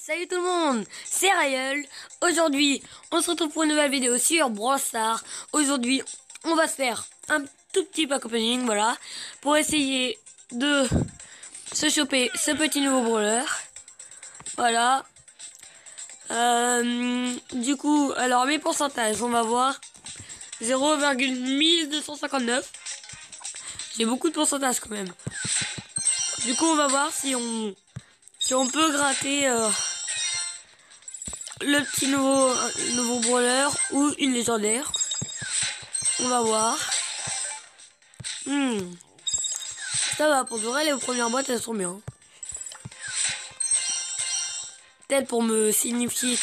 Salut tout le monde, c'est Rayel. Aujourd'hui, on se retrouve pour une nouvelle vidéo sur Brawl Stars. Aujourd'hui, on va se faire un tout petit pack opening, voilà, pour essayer de se choper ce petit nouveau brawler. Voilà. Du coup, alors mes pourcentages, on va voir 0,1259. J'ai beaucoup de pourcentage quand même. Du coup, on va voir si on peut gratter le petit nouveau brawler ou une légendaire. On va voir. Ça va, pour de vrai, les premières boîtes, elles sont bien. Peut-être pour me signifier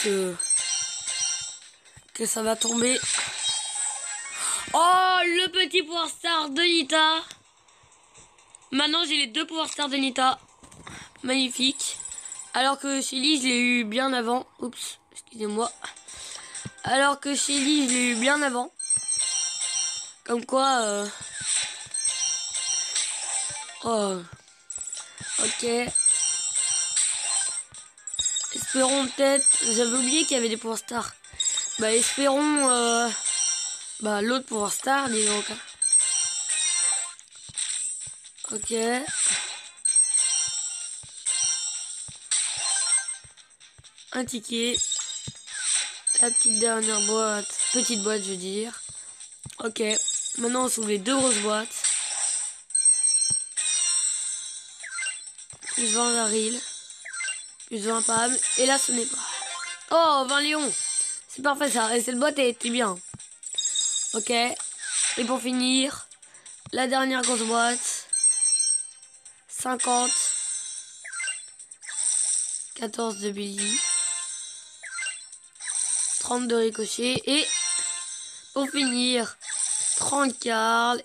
que ça va tomber. Oh, le petit pouvoir star de Nita. Maintenant, j'ai les deux pouvoirs stars de Nita. Magnifique. Alors que Shelly, je l'ai eu bien avant. Oups, excusez-moi. Alors que Shelly, je l'ai eu bien avant. Comme quoi... Oh. Ok. Espérons peut-être... J'avais oublié qu'il y avait des pouvoirs stars. Bah, espérons... Bah, l'autre pouvoir star, dis donc. Ok. Un ticket. La petite dernière boîte. Petite boîte, je veux dire. Ok. Maintenant, on s'ouvre les deux grosses boîtes. Plus 20 Daryl. Plus 20 Pam. Et là, ce n'est pas. Oh, 20 lions. C'est parfait, ça. Et cette boîte, elle était bien. Ok. Et pour finir, la dernière grosse boîte. 50. 14 de Billy. 30 de Ricochet. Et pour finir, 30 Carl.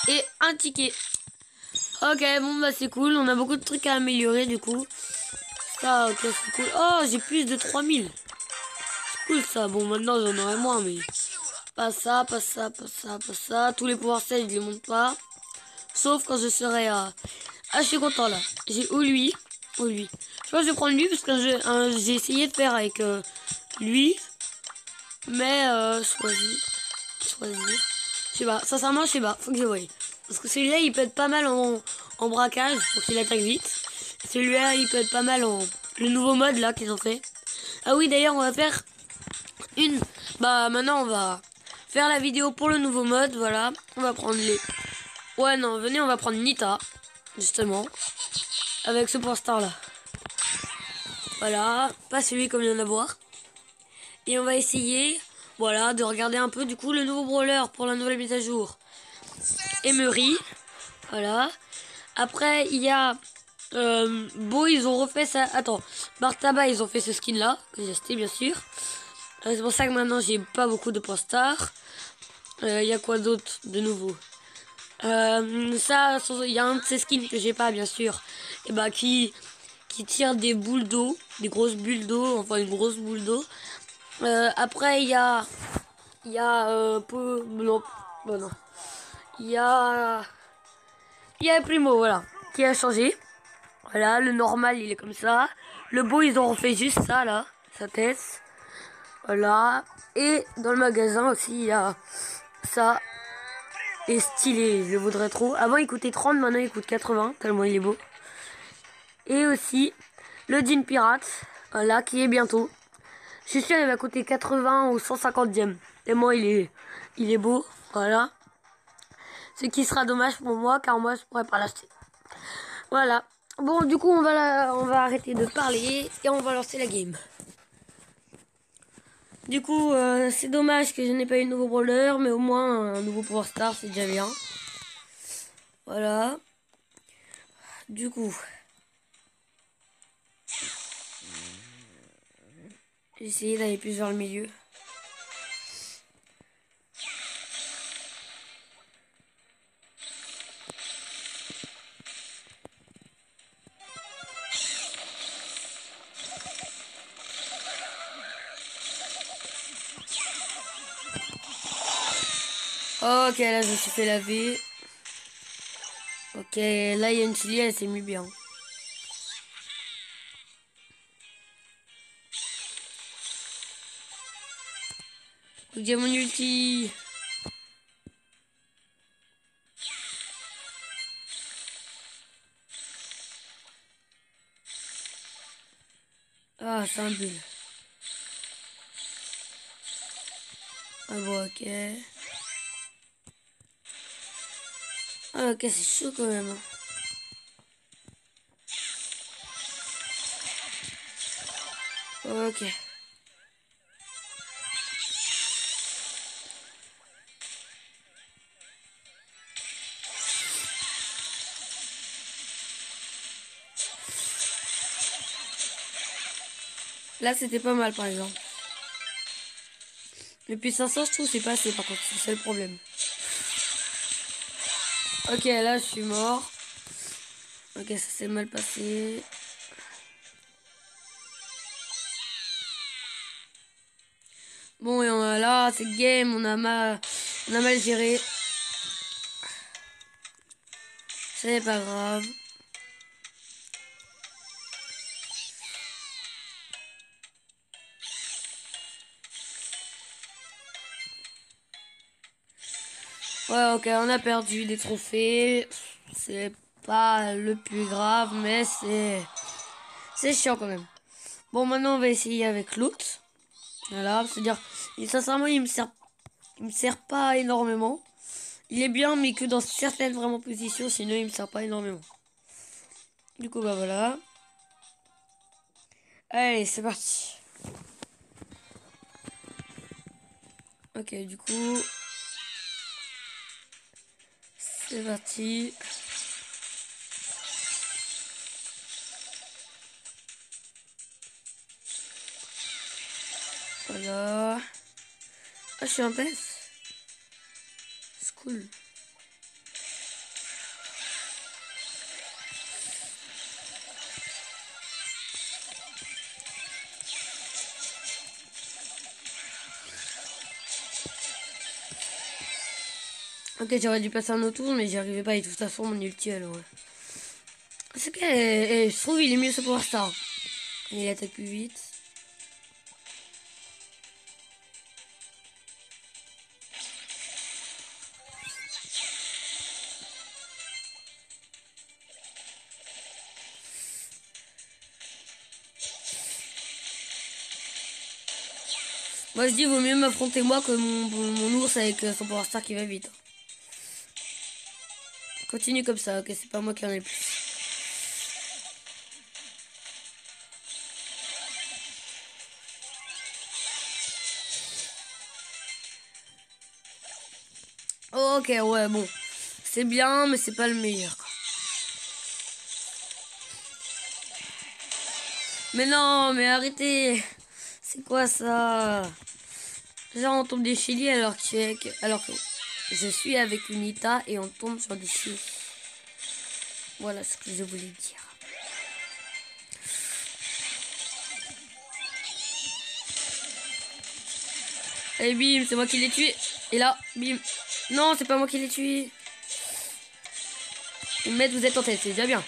Et un ticket. Ok, bon bah c'est cool. On a beaucoup de trucs à améliorer du coup. Ça, ok, c'est cool. Oh, j'ai plus de 3000. C'est cool ça. Bon, maintenant j'en aurai moins, mais... Pas ça, pas ça, pas ça, pas ça. Tous les pouvoirs sel, je les monte pas. Sauf quand je serai à... Ah, je suis content là. J'ai ou lui, ou lui. Je pense que je vais prendre lui parce que j'ai essayé de faire avec lui. Mais choisir. Je sais pas, sincèrement, je sais pas. Faut que je voie. Parce que celui-là, il peut être pas mal en braquage pour qu'il attaque vite. Celui-là, il peut être pas mal en... Le nouveau mode là qu'ils ont fait. Ah oui, d'ailleurs, on va faire une... Bah, maintenant, on va faire la vidéo pour le nouveau mode. Voilà. On va prendre les... Ouais, non, venez, on va prendre Nita. Justement. Avec ce point star là. Voilà. Pas celui qu'on vient d'avoir. Et on va essayer... Voilà, de regarder un peu du coup le nouveau brawler pour la nouvelle mise à jour. Emery. Voilà. Après, il y a... Beau, ils ont refait ça. Attends. Bartaba, ils ont fait ce skin là. Que j'ai acheté, bien sûr. C'est pour ça que maintenant, j'ai pas beaucoup de points stars. Il y a quoi d'autre de nouveau? Ça, il y a un de ces skins que j'ai pas, bien sûr. Et bah, qui tire des boules d'eau. Des grosses bulles d'eau. Enfin, une grosse boule d'eau. Après, il y a... Non. Bon, non. Il y a Primo, voilà. Qui a changé. Voilà, le normal, il est comme ça. Le beau, ils ont refait juste ça, là. Sa tête. Voilà. Et dans le magasin aussi, il y a ça. Et stylé, je le voudrais trop. Avant, il coûtait 30, maintenant, il coûte 80, tellement il est beau. Et aussi, le jean pirate. Voilà, qui est bientôt. Je suis sûr, il va coûter 80 ou 150e. Tellement il est beau. Voilà. Ce qui sera dommage pour moi, car moi, je pourrais pas l'acheter. Voilà. Bon, du coup, on va arrêter de parler et on va lancer la game. Du coup, c'est dommage que je n'ai pas eu de nouveau brawler, mais au moins un nouveau pouvoir star, c'est déjà bien. Voilà. Du coup, j'ai essayé d'aller plus vers le milieu. Ok, là, je me suis fait laver. Ok, là, il y a une Chili, elle s'est mis bien. J'ai mon ulti. Ah, c'est un bulle. Ah bon, ok. Ah, ok, c'est chaud quand même. Hein. Ok. Là, c'était pas mal, par exemple. Et puis 500, je trouve, c'est pas assez, par contre. C'est le problème. Ok, là, je suis mort. Ok, ça s'est mal passé. Bon, et là, c'est game. On a mal géré. C'est pas grave. Ouais, ok, on a perdu des trophées. C'est pas le plus grave, mais c'est chiant quand même. Bon, maintenant, on va essayer avec l'autre. Voilà, c'est-à-dire, sincèrement, il me sert pas énormément. Il est bien, mais que dans certaines vraiment positions, sinon il me sert pas énormément. Du coup, bah voilà. Allez, c'est parti. Ok, du coup, c'est parti. Voilà. Ah, je suis en PES. C'est cool. Ok, j'aurais dû passer un autre tour, mais j'y arrivais pas. Et de toute façon, mon ulti, alors. C'est que je trouve il est mieux ce Power Star. Il attaque plus vite. Moi, je dis, vaut mieux m'affronter moi que mon ours avec son Power Star qui va vite. Continue comme ça, ok, c'est pas moi qui en ai le plus. Ok, ouais, bon. C'est bien, mais c'est pas le meilleur. Mais non, mais arrêtez. C'est quoi ça? Genre on tombe des chili alors que je suis avec une Ita et on tombe sur des chili. Voilà ce que je voulais dire. Et bim, c'est moi qui l'ai tué. Et là, bim. Non, c'est pas moi qui l'ai tué. Mais vous êtes en tête, c'est déjà bien.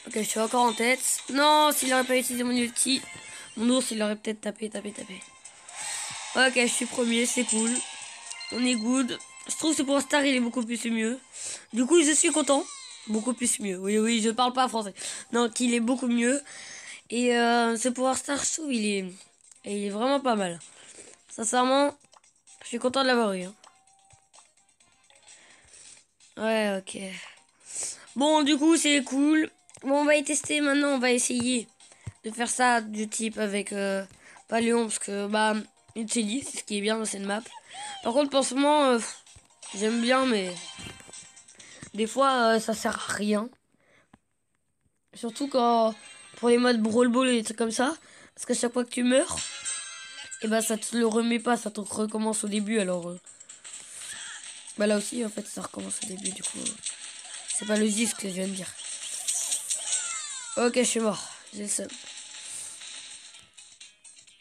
Ok, je suis encore en tête. Non, s'il aurait pas utilisé mon ulti, mon ours, il aurait peut-être tapé. Ok, je suis premier, c'est cool. On est good. Je trouve que pour Star, il est beaucoup plus mieux. Du coup, je suis content. Beaucoup plus mieux. Oui, je parle pas français. Donc, il est beaucoup mieux. Et ce Power Star, je trouve, il est vraiment pas mal. Sincèrement, je suis content de l'avoir eu. Hein. Ouais, ok. Bon, du coup, c'est cool. Bon, on va y tester maintenant. On va essayer de faire ça du type avec Paléon. Parce que, bah, Utility, c'est ce qui est bien dans cette map. Par contre, pour ce moment, j'aime bien, mais des fois, ça sert à rien. Surtout quand, pour les modes Brawl Ball et des trucs comme ça. Parce qu'à chaque fois que tu meurs, et bah, ça te le remet pas. Ça te recommence au début. Alors, bah là aussi, en fait, ça recommence au début. Du coup, c'est pas logique ce que je viens de dire. Ok, je suis mort. J'ai le seum.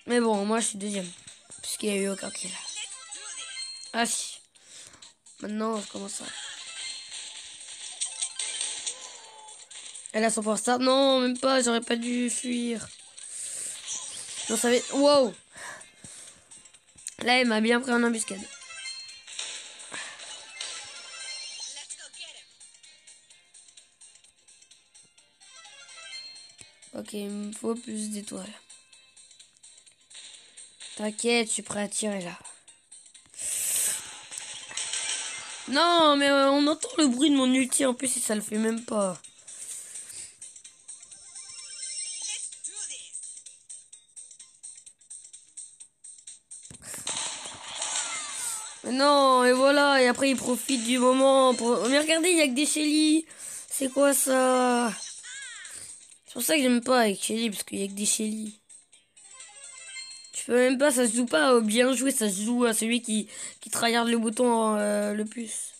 Mais bon, moi, je suis deuxième. Puisqu'il n'y a eu aucun kill. Ah si. Maintenant, je commence à... Elle a son power start. Non, même pas, j'aurais pas dû fuir. Non, ça va... Wow. Là, elle m'a bien pris en embuscade. Ok, il me faut plus d'étoiles. T'inquiète, je suis prêt à tirer là. Non, mais on entend le bruit de mon ulti en plus et ça le fait même pas. Mais non, et voilà, et après il profite du moment pour... Mais regardez, il y a que des Shelly. C'est quoi ça? C'est pour ça que j'aime pas avec Shelly, parce qu'il y a que des Shelly. Je peux même pas, ça se joue pas au bien joué, ça se joue à celui qui tryhard le bouton le plus.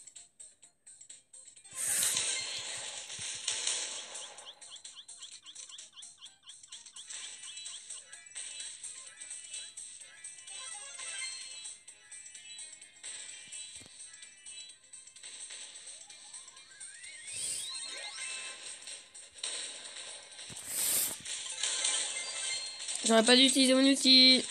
J'aurais pas dû utiliser mon outil.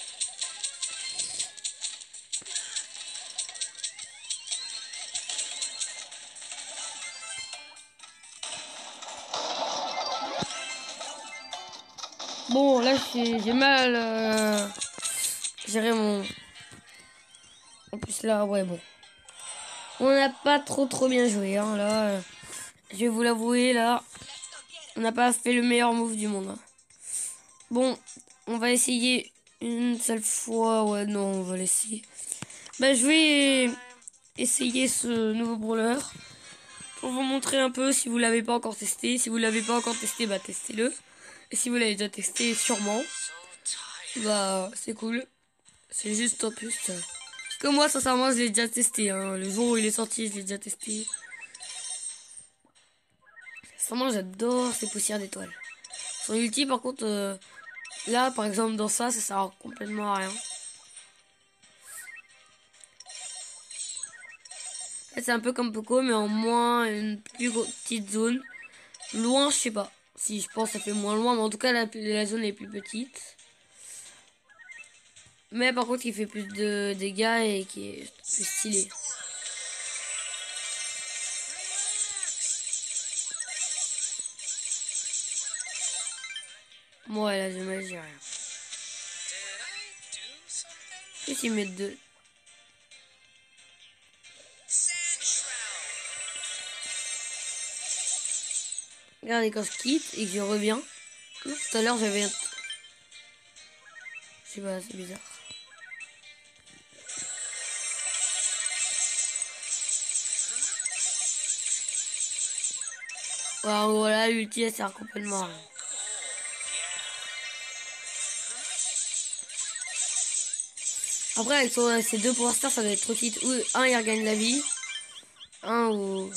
Bon, là j'ai mal géré mon... En plus là, ouais bon. On n'a pas trop bien joué, hein, là. Je vais vous l'avouer, là. On n'a pas fait le meilleur move du monde. Hein. Bon, on va essayer une seule fois. Ouais, non, on va l'essayer. Bah, je vais essayer ce nouveau brawler pour vous montrer un peu si vous l'avez pas encore testé. Si vous l'avez pas encore testé, bah testez-le. Et si vous l'avez déjà testé, sûrement, bah c'est cool. C'est juste en plus. Parce que moi, sincèrement, je l'ai déjà testé. Hein. Le jour où il est sorti, je l'ai déjà testé. Sincèrement, j'adore ces poussières d'étoiles. Son ulti, par contre, là, par exemple, dans ça sert complètement à rien. C'est un peu comme Poco, mais en moins une plus petite zone. Loin, je sais pas. Si, je pense que ça fait moins loin, mais en tout cas, la zone est plus petite. Mais par contre, il fait plus de dégâts et qui est plus stylé. Ouais, là, j'ai rien. Qu'est-ce qu'ils mettent deux? Regardez, quand je quitte et que je reviens. Tout à l'heure, j'avais un... Je sais pas, c'est bizarre. Voilà, l'ulti, elle sert complètement à rien. Après, avec ces deux power stars, ça va être trop vite. Ou un, il regagne la vie. Un ou...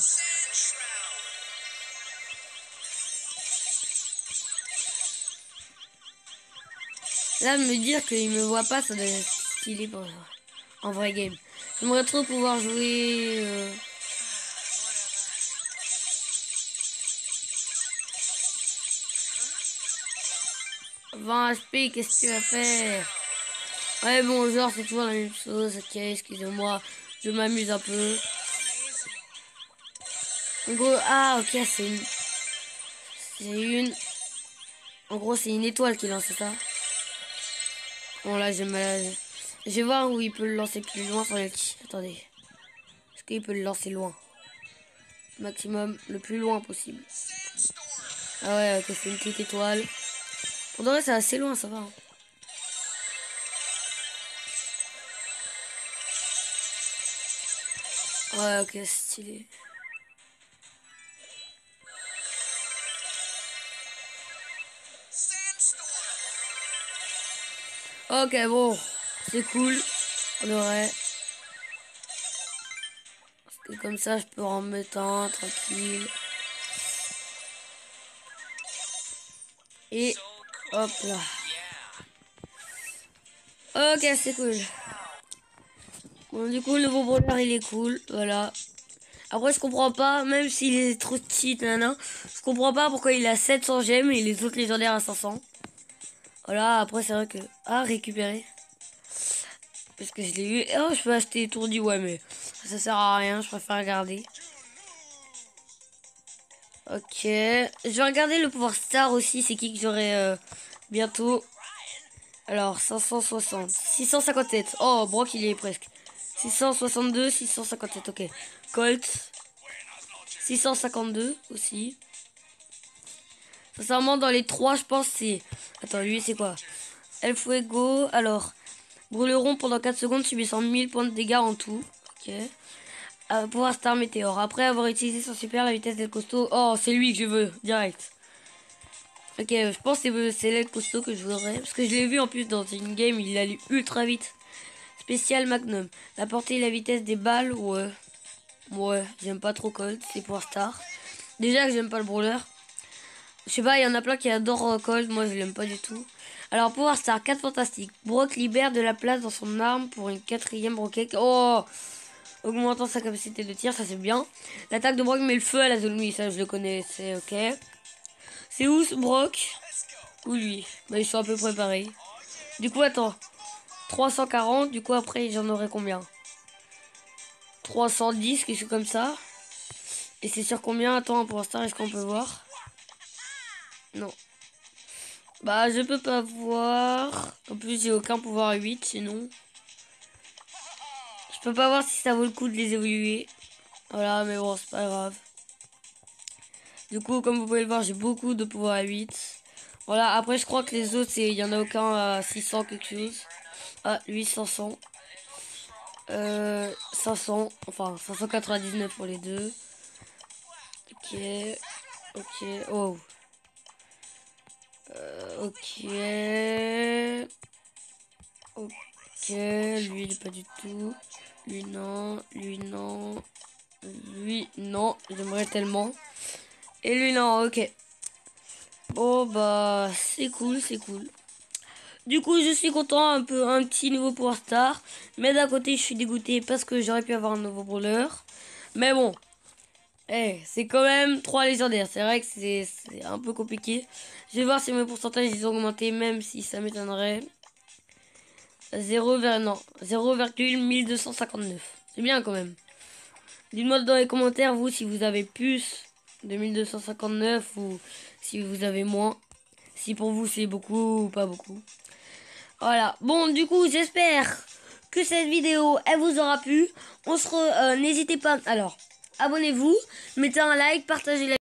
Là, me dire qu'il me voit pas, ça doit être stylé pour en vrai game. J'aimerais trop pouvoir jouer... 20 HP, qu'est-ce que tu vas faire? Ouais, bon, genre, c'est toujours la même chose. Ok, excusez-moi, je m'amuse un peu. En gros, ah, ok, c'est une... C'est une... En gros, c'est une étoile qui lance ça. Bon, là, j'ai mal... Je vais voir où il peut le lancer plus loin sur le petit. Attendez. Est-ce qu'il peut le lancer loin? Maximum, le plus loin possible. Ah ouais, ok, c'est une petite étoile. Pour de vrai, c'est assez loin, ça va. Hein. Ouais, ok, stylé. Ok, bon, c'est cool. On aurait... Parce que comme ça, je peux en mettre un, tranquille. Et hop là. Ok, c'est cool. Bon, du coup, le nouveau brawler, il est cool. Voilà. Après, je comprends pas, même s'il est trop cheat, nanana, je comprends pas pourquoi il a 700 gemmes et les autres légendaires à 500. Voilà, après, c'est vrai que... Ah, récupérer. Parce que je l'ai eu. Oh, je peux acheter étourdi, ouais, mais ça sert à rien, je préfère garder. Ok. Je vais regarder le pouvoir star aussi, c'est qui que j'aurai bientôt. Alors, 560. 657. Oh, Brock, il y est presque. 662, 657, ok. Colt. 652 aussi. Sincèrement, dans les trois, je pense, c'est... Attends, lui, c'est quoi? El Fuego. Alors, brûleront pendant 4 secondes, subissant 1000 points de dégâts en tout. Ok. Pouvoir star météore. Après avoir utilisé son super, la vitesse d'El Costo. Oh, c'est lui que je veux, direct. Ok, je pense que c'est l'El Costo que je voudrais. Parce que je l'ai vu en plus dans une game, il allait ultra vite. Spécial Magnum. La portée et la vitesse des balles, ouais. Ouais, j'aime pas trop Colt, c'est pouvoir star. Déjà que j'aime pas le brawler. Je sais pas, il y en a plein qui adorent Colt, moi je l'aime pas du tout. Alors, pouvoir star, 4 fantastiques. Brock libère de la place dans son arme pour une 4ème roquette. Oh! Augmentant sa capacité de tir, ça c'est bien. L'attaque de Brock met le feu à la zone, oui, ça je le connais, c'est ok. C'est où ce Brock? Ou lui? Bah, ils sont à peu près pareils. Du coup, attends. 340, du coup après j'en aurai combien? 310, quelque chose comme ça. Et c'est sur combien? Attends, pour l'instant, est-ce qu'on peut voir? Non. Bah, je peux pas voir. En plus, j'ai aucun pouvoir 8, sinon. Je peux pas voir si ça vaut le coup de les évoluer. Voilà, mais bon, c'est pas grave. Du coup, comme vous pouvez le voir, j'ai beaucoup de pouvoir 8. Voilà, après, je crois que les autres, il y en a aucun à 600 quelque chose. Ah, lui, 500. 500. Enfin, 599 pour les deux. Ok. Ok. Oh. Ok. Ok. Lui, il est pas du tout. Lui, non. Lui, non. Lui, non. J'aimerais tellement. Et lui, non. Ok. Bon, bah, c'est cool, c'est cool. Du coup, je suis content. Un petit nouveau pouvoir star. Mais d'un côté, je suis dégoûté parce que j'aurais pu avoir un nouveau brawler. Mais bon. C'est quand même 3 légendaires. C'est vrai que c'est un peu compliqué. Je vais voir si mes pourcentages ils ont augmenté, même si ça m'étonnerait. 0,1259. C'est bien quand même. Dites-moi dans les commentaires, vous, si vous avez plus de 1259 ou si vous avez moins. Si pour vous c'est beaucoup ou pas beaucoup. Voilà. Bon, du coup, j'espère que cette vidéo, elle vous aura plu. N'hésitez pas. Alors, abonnez-vous, mettez un like, partagez la